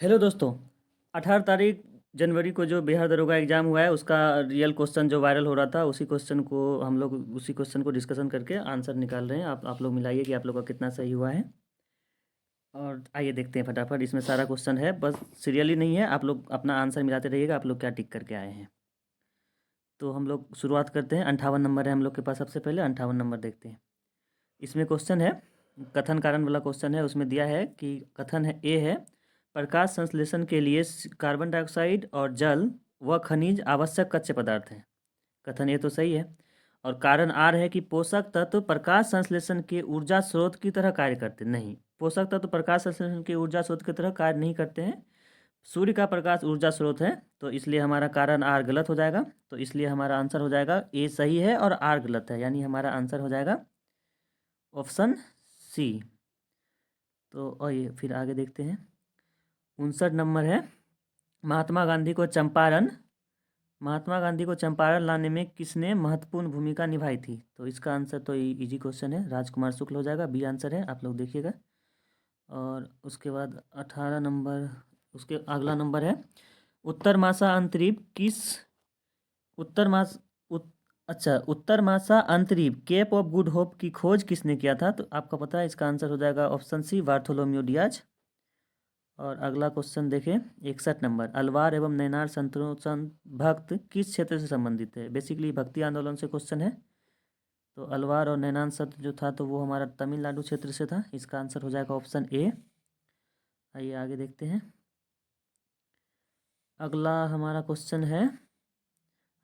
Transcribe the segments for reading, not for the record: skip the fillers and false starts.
Hello दोस्तों। 18 तारीख जनवरी को जो बिहार दरोगा एग्ज़ाम हुआ है उसका रियल क्वेश्चन जो वायरल हो रहा था उसी क्वेश्चन को डिस्कशन करके आंसर निकाल रहे हैं। आप लोग मिलाइए कि आप लोग का कितना सही हुआ है। और आइए देखते हैं फटाफट। इसमें सारा क्वेश्चन है, बस सीरियली नहीं है। आप लोग अपना आंसर मिलाते रहिएगा आप लोग क्या टिक करके आए हैं। तो हम लोग शुरुआत करते हैं। 58 नंबर है हम लोग के पास। सबसे पहले 58 नंबर देखते हैं। इसमें क्वेश्चन है, कथन कारण वाला क्वेश्चन है। उसमें दिया है कि कथन है ए है, प्रकाश संश्लेषण के लिए कार्बन डाइऑक्साइड और जल व खनिज आवश्यक कच्चे पदार्थ हैं। कथन ए तो सही है। और कारण आर है कि पोषक तत्व प्रकाश संश्लेषण के ऊर्जा स्रोत की तरह कार्य करते नहीं। पोषक तत्व प्रकाश संश्लेषण के ऊर्जा स्रोत की तरह कार्य नहीं करते हैं। सूर्य का प्रकाश ऊर्जा स्रोत है, तो इसलिए हमारा कारण आर गलत हो जाएगा। तो इसलिए हमारा आंसर हो जाएगा ए सही है और आर गलत है, यानी हमारा आंसर हो जाएगा ऑप्शन सी। तो आइए फिर आगे देखते हैं। 59 नंबर है, महात्मा गांधी को चंपारण लाने में किसने महत्वपूर्ण भूमिका निभाई थी। तो इसका आंसर तो इजी क्वेश्चन है, राजकुमार शुक्ल हो जाएगा। बी आंसर है, आप लोग देखिएगा। और उसके बाद 18 नंबर, उसके अगला नंबर है, उत्तर मासा अंतरीप किस उत्तर मास उत, अच्छा, उत्तर मासा अंतरीप केप ऑफ गुड होप की खोज किसने किया था। तो आपका पता है, इसका आंसर हो जाएगा ऑप्शन सी, बार्थोलोम्यू डियाज। और अगला क्वेश्चन देखें, 61 नंबर, अलवार एवं नैनार संतोषन भक्त किस क्षेत्र से संबंधित है। बेसिकली भक्ति आंदोलन से क्वेश्चन है। तो अलवार और नैनान संत जो था तो वो हमारा तमिलनाडु क्षेत्र से था। इसका आंसर हो जाएगा ऑप्शन ए। आइए आगे देखते हैं। अगला हमारा क्वेश्चन है,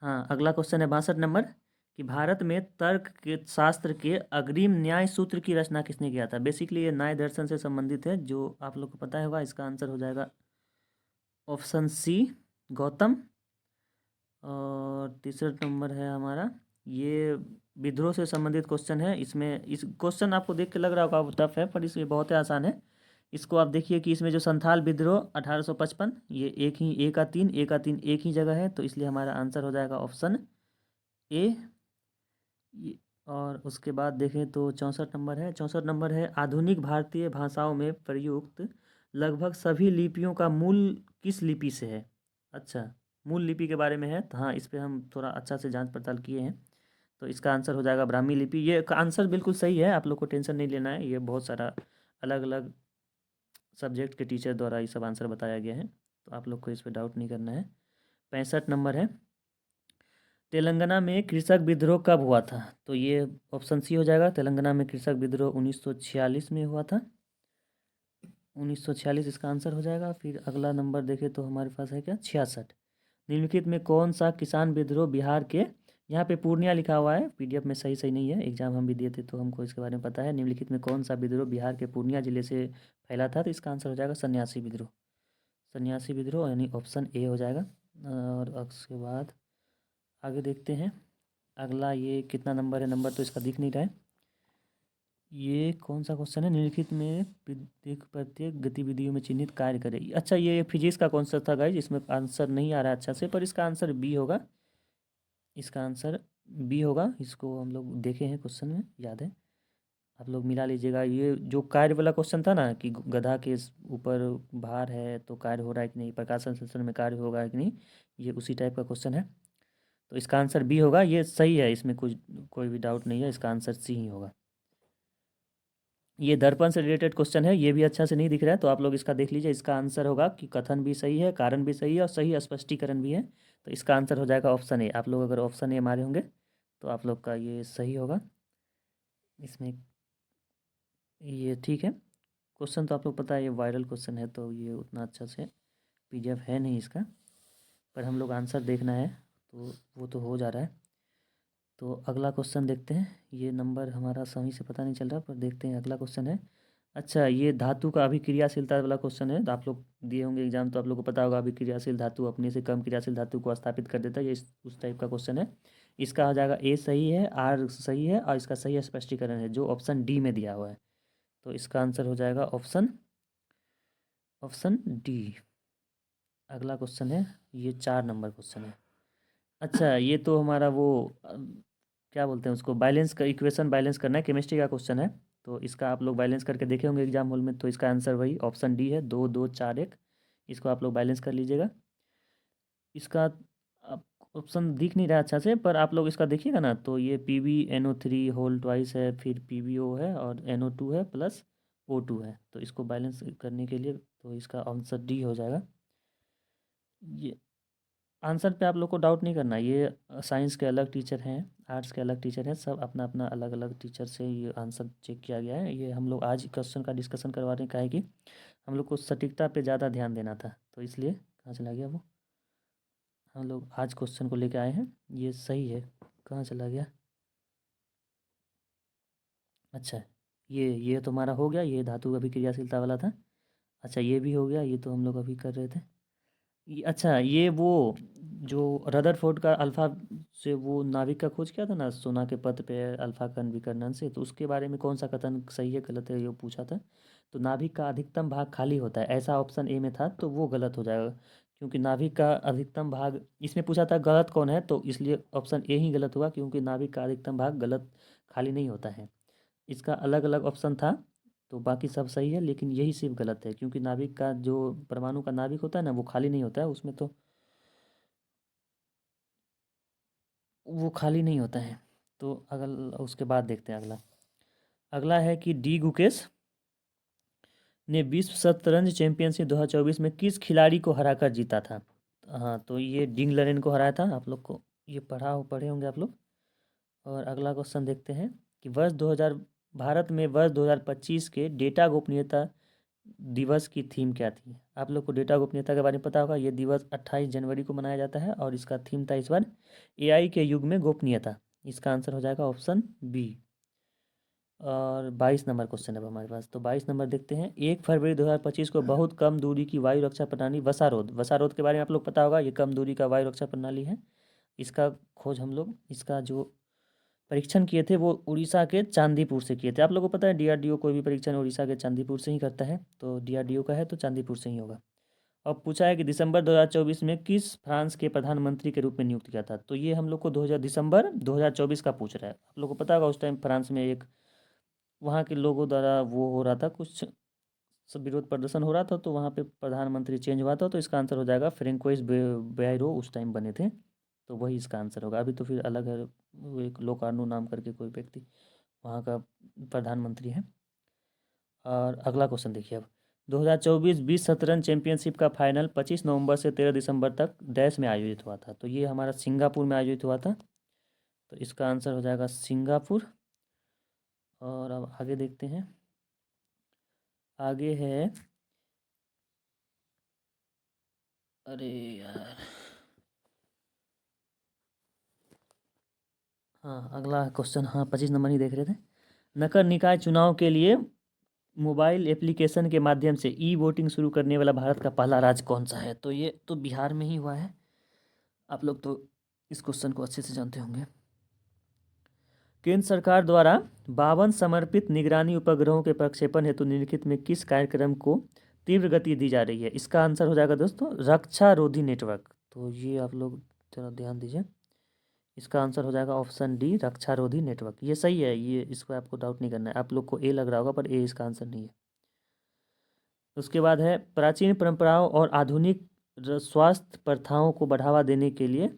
हाँ अगला क्वेश्चन है 62 नंबर, कि भारत में तर्क के शास्त्र के अग्रिम न्याय सूत्र की रचना किसने किया था। बेसिकली ये न्याय दर्शन से संबंधित है, जो आप लोग को पता होगा। इसका आंसर हो जाएगा ऑप्शन सी, गौतम। और तीसरा नंबर है हमारा, ये विद्रोह से संबंधित क्वेश्चन है। इसमें इस क्वेश्चन आपको देख के लग रहा होगा टफ है, पर इस ये बहुत ही आसान है। इसको आप देखिए कि इसमें जो संथाल विद्रोह 1855, ये एक का तीन एक ही जगह है। तो इसलिए हमारा आंसर हो जाएगा ऑप्शन ए। और उसके बाद देखें तो 64 नंबर है, आधुनिक भारतीय भाषाओं में प्रयुक्त लगभग सभी लिपियों का मूल किस लिपि से है। अच्छा, मूल लिपि के बारे में है, तो हाँ इस पर हम थोड़ा अच्छा से जांच पड़ताल किए हैं। तो इसका आंसर हो जाएगा ब्राह्मी लिपि। ये आंसर बिल्कुल सही है, आप लोग को टेंशन नहीं लेना है। ये बहुत सारा अलग अलग सब्जेक्ट के टीचर द्वारा ये सब आंसर बताया गया है, तो आप लोग को इस पर डाउट नहीं करना है। 65 नंबर है, तेलंगाना में कृषक विद्रोह कब हुआ था। तो ये ऑप्शन सी हो जाएगा, तेलंगाना में कृषक विद्रोह 1946 में हुआ था। 1946 इसका आंसर हो जाएगा। फिर अगला नंबर देखें तो हमारे पास है क्या, 66, निम्नलिखित में कौन सा किसान विद्रोह बिहार के, यहाँ पे पूर्णिया लिखा हुआ है, पीडीएफ में सही सही नहीं है, एग्जाम हम भी दिए थे तो हमको इसके बारे में पता है। निम्नलिखित में कौन सा विद्रोह बिहार के पूर्णिया जिले से फैला था। तो इसका आंसर हो जाएगा सन्यासी विद्रोह। सन्यासी विद्रोह यानी ऑप्शन ए हो जाएगा। और उसके बाद आगे देखते हैं। अगला ये कितना नंबर है, नंबर तो इसका दिख नहीं रहा है। ये कौन सा क्वेश्चन है, निम्नलिखित में प्रत्येक गतिविधियों में चिन्हित कार्य करे। अच्छा, ये फिजिक्स का कॉन्सेप्ट था गाइज, इसमें आंसर नहीं आ रहा है अच्छा से, पर इसका आंसर बी होगा। इसका आंसर बी होगा। इसको हम लोग देखे हैं क्वेश्चन में, याद है, आप लोग मिला लीजिएगा। ये जो कार्य वाला क्वेश्चन था ना, कि गधा के ऊपर भार है तो कार्य हो रहा है कि नहीं, प्रकाश संश्लेषण में कार्य होगा कि नहीं, ये उसी टाइप का क्वेश्चन है। तो इसका आंसर बी होगा, ये सही है, इसमें कुछ कोई भी डाउट नहीं है। इसका आंसर सी ही होगा। ये दर्पण से रिलेटेड क्वेश्चन है, ये भी अच्छा से नहीं दिख रहा है, तो आप लोग इसका देख लीजिए। इसका आंसर होगा कि कथन भी सही है, कारण भी सही है और सही स्पष्टीकरण भी है। तो इसका आंसर हो जाएगा ऑप्शन ए। आप लोग अगर ऑप्शन ए मारे होंगे तो आप लोग का ये सही होगा। इसमें ये ठीक है। क्वेश्चन तो आप लोग पता है, ये वायरल क्वेश्चन है, तो ये उतना अच्छा से पीडीएफ है नहीं इसका, पर हम लोग आंसर देखना है तो वो तो हो जा रहा है। तो अगला क्वेश्चन देखते हैं। ये नंबर हमारा सही से पता नहीं चल रहा, पर देखते हैं अगला क्वेश्चन है। अच्छा, ये धातु का अभिक्रियाशीलता वाला क्वेश्चन है, तो आप लोग दिए होंगे एग्जाम, तो आप लोग को पता होगा अभिक्रियाशील धातु अपने से कम क्रियाशील धातु को स्थापित कर देता है। ये उस टाइप का क्वेश्चन है। इसका हो जाएगा ए सही है, आर सही है, और इसका सही स्पष्टीकरण है जो ऑप्शन डी में दिया हुआ है। तो इसका आंसर हो जाएगा ऑप्शन ऑप्शन डी। अगला क्वेश्चन है, ये 4 नंबर क्वेश्चन है। अच्छा, ये तो हमारा वो क्या बोलते हैं उसको, बैलेंस का इक्वेशन बैलेंस करना है, केमिस्ट्री का क्वेश्चन है। तो इसका आप लोग बैलेंस करके देखे होंगे एग्जाम हॉल में। तो इसका आंसर वही ऑप्शन डी है, 2 2 4 1। इसको आप लोग बैलेंस कर लीजिएगा। इसका आप ऑप्शन दिख नहीं रहा अच्छा से, पर आप लोग इसका देखिएगा ना, तो ये PbNO3 होल ट्वाइस है, फिर PbO है और NO2 है प्लस O2 है। तो इसको बैलेंस करने के लिए तो इसका आंसर डी हो जाएगा। ये आंसर पे आप लोग को डाउट नहीं करना। ये साइंस के अलग टीचर हैं, आर्ट्स के अलग टीचर हैं, सब अपना अपना अलग अलग टीचर से ये आंसर चेक किया गया है। ये हम लोग आज क्वेश्चन का डिस्कशन करवाने का है कि हम लोग को सटीकता पे ज़्यादा ध्यान देना था, तो इसलिए कहाँ चला गया वो, हम लोग आज क्वेश्चन को लेके आए हैं। ये सही है, कहाँ चला गया। अच्छा, ये तो हमारा हो गया, ये धातु अभिक्रियाशीलता वाला था। अच्छा, ये भी हो गया, ये तो हम लोग अभी कर रहे थे। अच्छा, ये वो जो रदरफोर्ड का अल्फा से वो नाभिक का खोज किया था ना, सोना के पथ पे अल्फा कण विकर्णन से, तो उसके बारे में कौन सा कथन सही है गलत है ये पूछा था। तो नाभिक का अधिकतम भाग खाली होता है, ऐसा ऑप्शन ए में था, तो वो गलत हो जाएगा, क्योंकि नाभिक का अधिकतम भाग इसमें पूछा था गलत कौन है, तो इसलिए ऑप्शन ए ही गलत हुआ, क्योंकि नाभिक का अधिकतम भाग गलत खाली नहीं होता है। इसका अलग अलग ऑप्शन था, तो बाकी सब सही है, लेकिन यही सिर्फ गलत है, क्योंकि नाभिक का जो परमाणु का नाभिक होता है ना, वो खाली नहीं होता है, उसमें तो वो खाली नहीं होता है। तो अगल उसके बाद देखते हैं अगला। अगला है कि डी गुकेश ने विश्व शतरंज चैंपियनशिप 2024 में किस खिलाड़ी को हराकर जीता था। हाँ, तो ये डिंग लरेन को हराया था, आप लोग को ये पढ़े होंगे आप लोग। और अगला क्वेश्चन देखते हैं कि भारत में वर्ष 2025 के डेटा गोपनीयता दिवस की थीम क्या थी। आप लोग को डेटा गोपनीयता के बारे में पता होगा, ये दिवस 28 जनवरी को मनाया जाता है, और इसका थीम था इस बार AI के युग में गोपनीयता। इसका आंसर हो जाएगा ऑप्शन बी। और 22 नंबर क्वेश्चन है अब हमारे पास, तो 22 नंबर देखते हैं। 1 फरवरी 2025 को बहुत कम दूरी की वायु रक्षा प्रणाली वसारोध के बारे में आप लोग पता होगा, ये कम दूरी का वायु रक्षा प्रणाली है। इसका खोज हम लोग, इसका जो परीक्षण किए थे वो उड़ीसा के चांदीपुर से किए थे। आप लोगों को पता है DRDO कोई भी परीक्षण उड़ीसा के चांदीपुर से ही करता है, तो DRDO का है तो चांदीपुर से ही होगा। अब पूछा है कि दिसंबर 2024 में किस फ्रांस के प्रधानमंत्री के रूप में नियुक्त किया था। तो ये हम लोग को दिसंबर 2024 का पूछ रहा है। आप लोग को पता होगा उस टाइम फ्रांस में एक वहाँ के लोगों द्वारा वो हो रहा था, कुछ सब विरोध प्रदर्शन हो रहा था, तो वहाँ पे प्रधानमंत्री चेंज हुआ था, तो इसका आंसर हो जाएगा फ्रेंकोइस बेयरो उस टाइम बने थे, तो वही इसका आंसर होगा। अभी तो फिर अलग है, वो एक लोकार्नो नाम करके कोई व्यक्ति वहाँ का प्रधानमंत्री है। और अगला क्वेश्चन देखिए अब। 2024 विश्व शतरंज चैंपियनशिप का फाइनल 25 नवंबर से 13 दिसंबर तक डैश में आयोजित हुआ था। तो ये हमारा सिंगापुर में आयोजित हुआ था, तो इसका आंसर हो जाएगा सिंगापुर। और अब आगे देखते हैं। आगे है, अरे यार, हाँ अगला क्वेश्चन, हाँ 25 नंबर ही देख रहे थे। नगर निकाय चुनाव के लिए मोबाइल एप्लीकेशन के माध्यम से वोटिंग शुरू करने वाला भारत का पहला राज्य कौन सा है। तो ये तो बिहार में ही हुआ है, आप लोग तो इस क्वेश्चन को अच्छे से जानते होंगे। केंद्र सरकार द्वारा 52 समर्पित निगरानी उपग्रहों के प्रक्षेपण हेतु निम्नलिखित में किस कार्यक्रम को तीव्र गति दी जा रही है। इसका आंसर हो जाएगा दोस्तों रक्षारोधी नेटवर्क। तो ये आप लोग जरा ध्यान दीजिए, इसका आंसर हो जाएगा ऑप्शन डी रक्षारोधी नेटवर्क। ये सही है, ये इसको आपको डाउट नहीं करना है। आप लोग को ए लग रहा होगा, पर ए इसका आंसर नहीं है। उसके बाद है प्राचीन परंपराओं और आधुनिक स्वास्थ्य प्रथाओं को बढ़ावा देने के लिए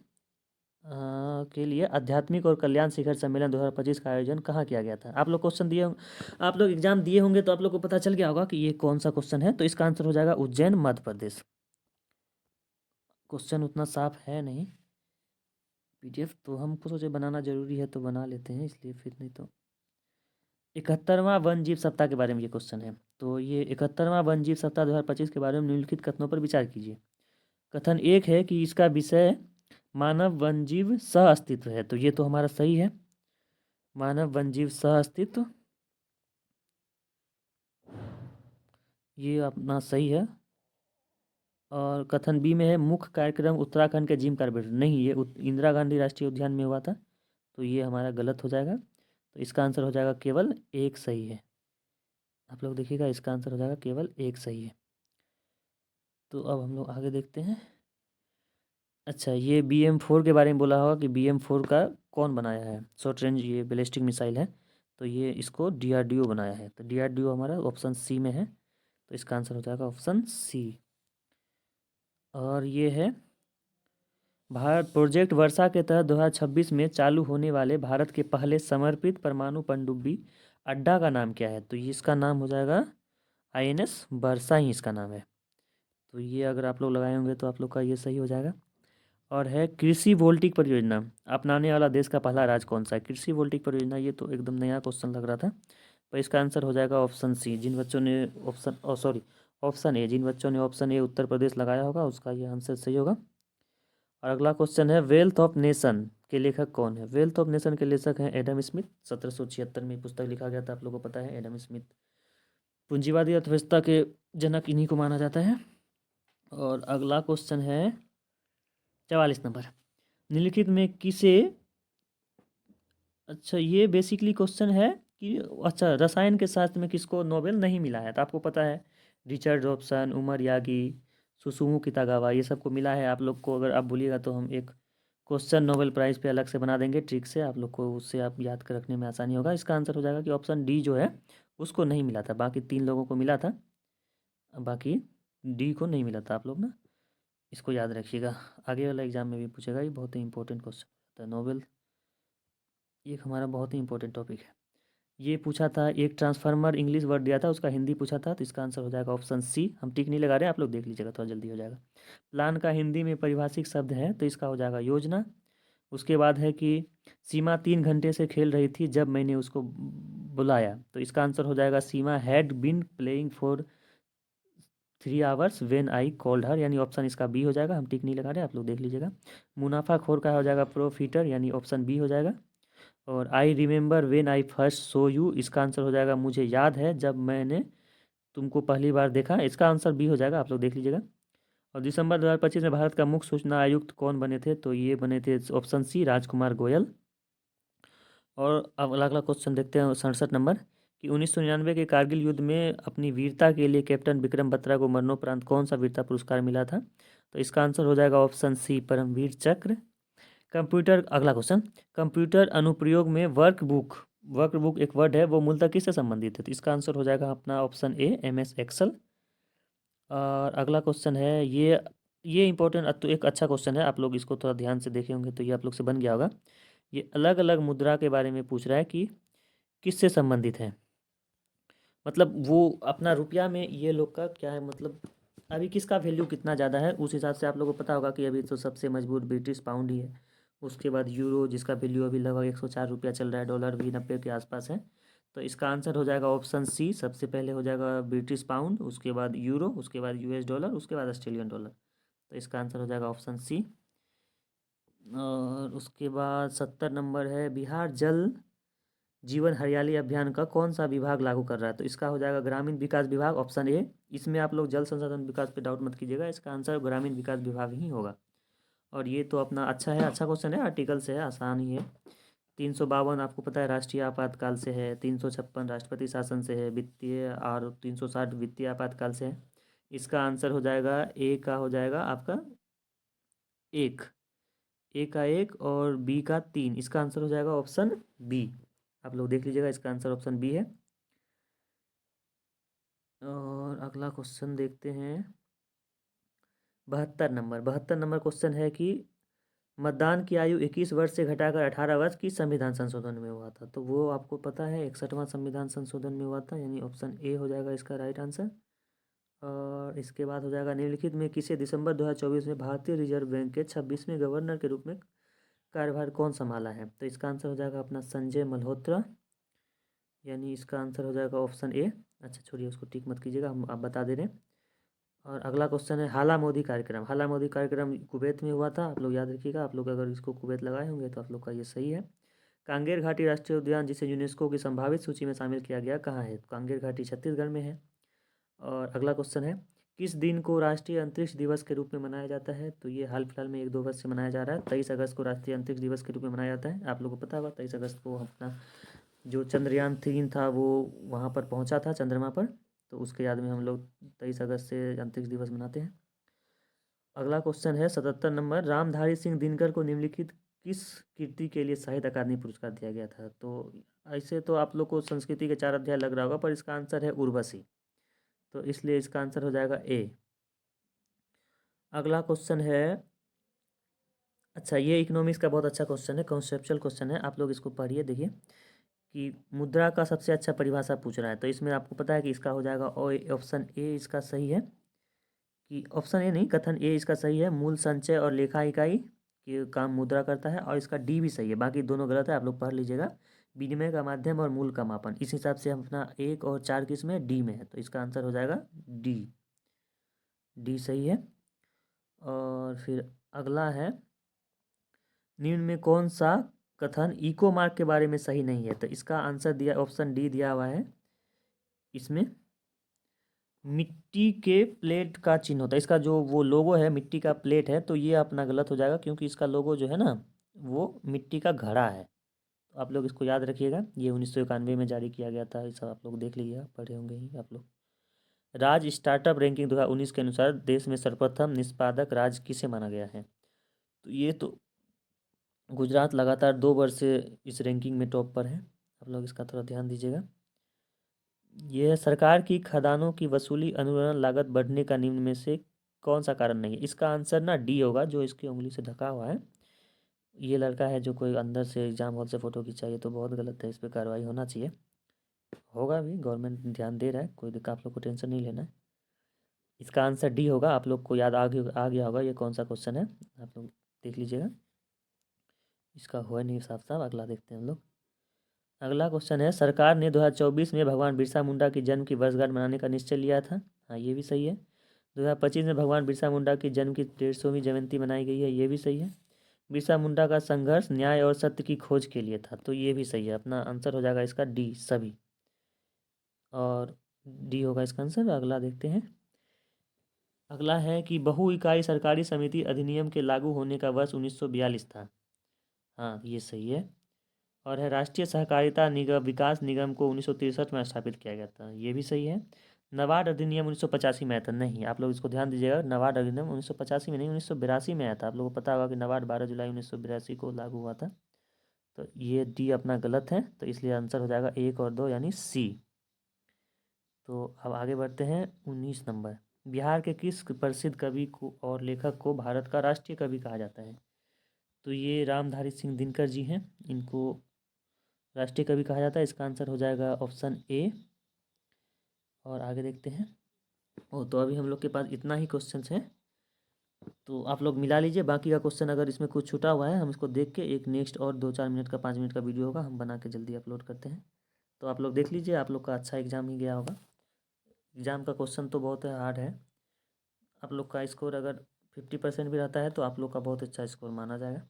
आध्यात्मिक और कल्याण शिखर सम्मेलन 2025 का आयोजन कहाँ किया गया था। आप लोग क्वेश्चन दिए, आप लोग एग्जाम दिए होंगे, तो आप लोग को पता चल गया होगा कि ये कौन सा क्वेश्चन है। तो इसका आंसर हो जाएगा उज्जैन मध्य प्रदेश। क्वेश्चन उतना साफ है नहीं, PDF तो हमको सोचे बनाना जरूरी है तो बना लेते हैं, इसलिए फिर नहीं तो। 71वां वन जीव सप्ताह के बारे में ये क्वेश्चन है। तो ये 71वां वन जीव सप्ताह 2025 के बारे में निम्नलिखित कथनों पर विचार कीजिए। कथन एक है कि इसका विषय मानव वन्यजीव सह अस्तित्व है, तो ये तो हमारा सही है, मानव वन्यजीव सह अस्तित्व, ये अपना सही है। और कथन बी में है मुख्य कार्यक्रम उत्तराखंड के जिम कार्बेट, नहीं ये इंदिरा गांधी राष्ट्रीय उद्यान में हुआ था, तो ये हमारा गलत हो जाएगा। तो इसका आंसर हो जाएगा केवल एक सही है। आप लोग देखिएगा, इसका आंसर हो जाएगा केवल एक सही है। तो अब हम लोग आगे देखते हैं। अच्छा, ये BM4 के बारे में बोला होगा कि BM4 का कौन बनाया है। शॉर्ट रेंज ये बैलिस्टिक मिसाइल है, तो ये इसको DRDO बनाया है, तो DRDO हमारा ऑप्शन सी में है, तो इसका आंसर हो जाएगा ऑप्शन सी। और ये है भारत प्रोजेक्ट वर्षा के तहत 2026 में चालू होने वाले भारत के पहले समर्पित परमाणु पनडुब्बी अड्डा का नाम क्या है? तो ये इसका नाम हो जाएगा INS वर्षा ही इसका नाम है। तो ये अगर आप लोग लगाए होंगे तो आप लोग का ये सही हो जाएगा। और है कृषि वोल्टिक परियोजना अपनाने वाला देश का पहला राज्य कौन सा है? कृषि वोल्टिक परियोजना, ये तो एकदम नया क्वेश्चन लग रहा था। पर इसका आंसर हो जाएगा ऑप्शन सी। जिन बच्चों ने ऑप्शन ए, जिन बच्चों ने ऑप्शन ए उत्तर प्रदेश लगाया होगा उसका ये आंसर सही होगा। और अगला क्वेश्चन है वेल्थ ऑफ नेशन के लेखक कौन है? वेल्थ ऑफ नेशन के लेखक हैं एडम स्मिथ। 1776 में पुस्तक लिखा गया था, आप लोगों को पता है एडम स्मिथ। पूंजीवादी अर्थव्यवस्था के जनक इन्हीं को माना जाता है। और अगला क्वेश्चन है 44 नंबर, निम्नलिखित में किसे, अच्छा ये बेसिकली क्वेश्चन है कि अच्छा रसायन के शास्त्र में किसको नोबेल नहीं मिला है? तो आपको पता है Richard Jobson, Omar Yaghi, Susumu Kitagawa, ये सबको मिला है। आप लोग को अगर आप बोलिएगा तो हम एक क्वेश्चन नोबेल प्राइज़ पे अलग से बना देंगे ट्रिक से, आप लोग को उससे आप याद कर रखने में आसानी होगा। इसका आंसर हो जाएगा कि ऑप्शन डी जो है उसको नहीं मिला था, बाकी 3 लोगों को मिला था, बाकी डी को नहीं मिला था। आप लोग ना इसको याद रखिएगा, आगे वाला एग्जाम में भी पूछेगा, ये बहुत ही इंपॉर्टेंट क्वेश्चन होता है। नोबेल ये हमारा बहुत ही इंपॉर्टेंट टॉपिक है। ये पूछा था एक ट्रांसफार्मर इंग्लिश वर्ड दिया था, उसका हिंदी पूछा था, तो इसका आंसर हो जाएगा ऑप्शन सी। हम टिक नहीं लगा रहे हैं, आप लोग देख लीजिएगा, थोड़ा जल्दी हो जाएगा। प्लान का हिंदी में परिभाषिक शब्द है, तो इसका हो जाएगा योजना। उसके बाद है कि सीमा 3 घंटे से खेल रही थी जब मैंने उसको बुलाया, तो इसका आंसर हो जाएगा Seema had been playing for 3 hours when I called her, यानी ऑप्शन इसका बी हो जाएगा। हम टिक नहीं लगा रहे, आप लोग देख लीजिएगा। मुनाफाखोर का हो जाएगा प्रोफिटर, यानी ऑप्शन बी हो जाएगा। और I remember when I first so you, इसका आंसर हो जाएगा मुझे याद है जब मैंने तुमको पहली बार देखा, इसका आंसर बी हो जाएगा, आप लोग देख लीजिएगा। और दिसंबर 2025 में भारत का मुख्य सूचना आयुक्त कौन बने थे? तो ये बने थे ऑप्शन सी राजकुमार गोयल। और अब अगला अगला क्वेश्चन देखते हैं 67 नंबर, कि 1999 के कारगिल युद्ध में अपनी वीरता के लिए कैप्टन विक्रम बत्रा को मरणोपरांत कौन सा वीरता पुरस्कार मिला था? तो इसका आंसर हो जाएगा ऑप्शन सी परमवीर चक्र। कंप्यूटर, अगला क्वेश्चन, कंप्यूटर अनुप्रयोग में वर्कबुक एक वर्ड है, वो मूलतः किससे संबंधित है? तो इसका आंसर हो जाएगा अपना ऑप्शन ए MS एक्सेल। और अगला क्वेश्चन है ये इंपॉर्टेंट, तो एक अच्छा क्वेश्चन है, आप लोग इसको थोड़ा ध्यान से देखे होंगे तो ये आप लोग से बन गया होगा। ये अलग अलग मुद्रा के बारे में पूछ रहा है कि किससे संबंधित है, मतलब वो अपना रुपया में ये लोग का क्या है, मतलब अभी किसका वैल्यू कितना ज़्यादा है, उस हिसाब से आप लोगों को पता होगा कि अभी तो सबसे मजबूत ब्रिटिश पाउंड ही है। उसके बाद यूरो, जिसका वैल्यू अभी लगभग 104 रुपया चल रहा है, डॉलर भी 90 के आसपास है। तो इसका आंसर हो जाएगा ऑप्शन सी, सबसे पहले हो जाएगा ब्रिटिश पाउंड, उसके बाद यूरो, उसके बाद US डॉलर, उसके बाद ऑस्ट्रेलियन डॉलर। तो इसका आंसर हो जाएगा ऑप्शन सी। और उसके बाद 70 नंबर है, बिहार जल जीवन हरियाली अभियान का कौन सा विभाग लागू कर रहा है? तो इसका हो जाएगा ग्रामीण विकास विभाग, ऑप्शन ए। इसमें आप लोग जल संसाधन विकास पे डाउट मत कीजिएगा, इसका आंसर ग्रामीण विकास विभाग ही होगा। और ये तो अपना अच्छा है, अच्छा क्वेश्चन है, आर्टिकल से है, आसान ही है। 352 आपको पता है राष्ट्रीय आपातकाल से है, 356 राष्ट्रपति शासन से है, वित्तीय, और 360 वित्तीय आपातकाल से है। इसका आंसर हो जाएगा ए का, हो जाएगा आपका एक, ए का 1 और बी का 3, इसका आंसर हो जाएगा ऑप्शन बी। आप लोग देख लीजिएगा, इसका आंसर ऑप्शन बी है। और अगला क्वेश्चन देखते हैं 72 नंबर क्वेश्चन है कि मतदान की आयु 21 वर्ष से घटाकर 18 वर्ष की संविधान संशोधन में हुआ था? तो वो आपको पता है 61वां संविधान संशोधन में हुआ था, यानी ऑप्शन ए हो जाएगा इसका राइट आंसर। और इसके बाद हो जाएगा निम्नलिखित में किसे दिसंबर 2024 में भारतीय रिजर्व बैंक के 26वें गवर्नर के रूप में कार्यभार कौन संभाला है? तो इसका आंसर हो जाएगा अपना संजय मल्होत्रा, यानी इसका आंसर हो जाएगा ऑप्शन ए। अच्छा छोड़िए, उसको टिक मत कीजिएगा, हम आप बता दे रहे हैं। और अगला क्वेश्चन है हाला मोदी कार्यक्रम। हाला मोदी कार्यक्रम कुवैत में हुआ था, आप लोग याद रखिएगा, आप लोग अगर इसको कुवैत लगाए होंगे तो आप लोग का ये सही है। कांगेर घाटी राष्ट्रीय उद्यान, जिसे यूनेस्को की संभावित सूची में शामिल किया गया, कहाँ है? कांगेर घाटी छत्तीसगढ़ में है। और अगला क्वेश्चन है किस दिन को राष्ट्रीय अंतरिक्ष दिवस के रूप में मनाया जाता है? तो ये हाल फिलहाल में 1-2 वर्ष से मनाया जा रहा है, 23 अगस्त को राष्ट्रीय अंतरिक्ष दिवस के रूप में मनाया जाता है। आप लोगों को पता होगा 23 अगस्त को अपना जो चंद्रयान 3 था वो वहाँ पर पहुँचा था चंद्रमा पर, तो उसके याद में हम लोग 23 अगस्त से अंतरिक्ष दिवस मनाते हैं। अगला क्वेश्चन है 77 नंबर, रामधारी सिंह दिनकर को निम्नलिखित किस कृति के लिए साहित्य अकादमी पुरस्कार दिया गया था? तो ऐसे तो आप लोग को संस्कृति के 4 अध्याय लग रहा होगा, पर इसका आंसर है उर्वशी, तो इसलिए इसका आंसर हो जाएगा ए। अगला क्वेश्चन है, अच्छा ये इकोनॉमिक्स का बहुत अच्छा क्वेश्चन है, कॉन्सेप्चुअल क्वेश्चन है, आप लोग इसको पढ़िए। देखिए कि मुद्रा का सबसे अच्छा परिभाषा पूछ रहा है, तो इसमें आपको पता है कि इसका हो जाएगा ऑप्शन ए इसका सही है, कि ऑप्शन ए नहीं, कथन ए इसका सही है, मूल संचय और लेखा इकाई के काम मुद्रा करता है, और इसका डी भी सही है, बाकी दोनों गलत है, आप लोग पढ़ लीजिएगा। विनिमय का माध्यम और मूल का मापन, इस हिसाब से हम अपना 1 और 4 किस में, डी में है, तो इसका आंसर हो जाएगा डी, डी सही है। और फिर अगला है, निम्न में कौन सा कथन इको मार्क के बारे में सही नहीं है, तो इसका आंसर दिया, ऑप्शन डी दिया हुआ है। इसमें मिट्टी के प्लेट का चिन्ह होता है, इसका जो वो लोगो है मिट्टी का प्लेट है, तो ये अपना गलत हो जाएगा, क्योंकि इसका लोगो जो है ना वो मिट्टी का घड़ा है। तो आप लोग इसको याद रखिएगा, ये 1991 में जारी किया गया था, ये सब आप लोग देख लीजिएगा, पढ़े होंगे ही आप लोग। राज्य स्टार्टअप रैंकिंग 2019 के अनुसार देश में सर्वप्रथम निष्पादक राज्य किसे माना गया है, तो ये तो गुजरात लगातार 2 वर्ष से इस रैंकिंग में टॉप पर है, आप लोग इसका थोड़ा ध्यान दीजिएगा। यह सरकार की खदानों की वसूली अनुदान लागत बढ़ने का निम्न में से कौन सा कारण नहीं है, इसका आंसर ना डी होगा, जो इसकी उंगली से ढका हुआ है। ये लड़का है जो कोई अंदर से एग्जाम हॉल से फ़ोटो खिंचाई, तो बहुत गलत है, इस पर कार्रवाई होना चाहिए, होगा भी, गवर्नमेंट ध्यान दे रहा है, कोई दिक्कत, आप लोग को टेंशन नहीं लेना है। इसका आंसर डी होगा, आप लोग को याद आ गया होगा ये कौन सा क्वेश्चन है, आप लोग देख लीजिएगा, इसका हुआ नहीं साफ साफ। अगला देखते हैं हम लोग। अगला क्वेश्चन है, सरकार ने 2024 में भगवान बिरसा मुंडा की जन्म की वर्षगांठ मनाने का निश्चय लिया था, हाँ ये भी सही है। 2025 में भगवान बिरसा मुंडा की जन्म की 150वीं जयंती मनाई गई है, ये भी सही है। बिरसा मुंडा का संघर्ष न्याय और सत्य की खोज के लिए था, तो ये भी सही है, अपना आंसर हो जाएगा इसका डी सभी, और डी होगा इसका आंसर। अगला देखते हैं। अगला है कि बहु इकाई सरकारी समिति अधिनियम के लागू होने का वर्ष 1942 था, हाँ ये सही है। और है, राष्ट्रीय सहकारिता निगम विकास निगम को 1963 में स्थापित किया गया था, ये भी सही है। नाबार्ड अधिनियम 1985 में आया था, नहीं आप लोग इसको ध्यान दीजिएगा, नाबार्ड अधिनियम 1985 में नहीं, 1982 में आया था, आप लोगों को पता होगा कि नाबार्ड 12 जुलाई 1982 को लागू हुआ था, तो ये डी अपना गलत है, तो इसलिए आंसर हो जाएगा 1 और 2 यानी सी। तो अब आगे बढ़ते हैं, 19 नंबर, बिहार के किस प्रसिद्ध कवि को और लेखक को भारत का राष्ट्रीय कवि कहा जाता है, तो ये रामधारी सिंह दिनकर जी हैं, इनको राष्ट्रीय कवि कहा जाता है, इसका आंसर हो जाएगा ऑप्शन ए। और आगे देखते हैं। तो अभी हम लोग के पास इतना ही क्वेश्चंस हैं, तो आप लोग मिला लीजिए, बाकी का क्वेश्चन अगर इसमें कुछ छूटा हुआ है हम इसको देख के एक नेक्स्ट और 2-4 मिनट का 5 मिनट का वीडियो होगा, हम बना के जल्दी अपलोड करते हैं, तो आप लोग देख लीजिए, आप लोग का अच्छा एग्जाम ही गया होगा। एग्ज़ाम का क्वेश्चन तो बहुत हार्ड है, आप लोग का स्कोर अगर 50% भी रहता है तो आप लोग का बहुत अच्छा स्कोर माना जाएगा।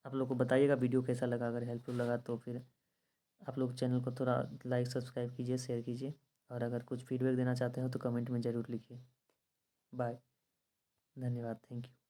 आप लोग को बताइएगा वीडियो कैसा लगा, अगर हेल्पफुल लगा तो फिर आप लोग चैनल को थोड़ा लाइक सब्सक्राइब कीजिए, शेयर कीजिए, और अगर कुछ फीडबैक देना चाहते हो तो कमेंट में ज़रूर लिखिए। बाय, धन्यवाद, थैंक यू।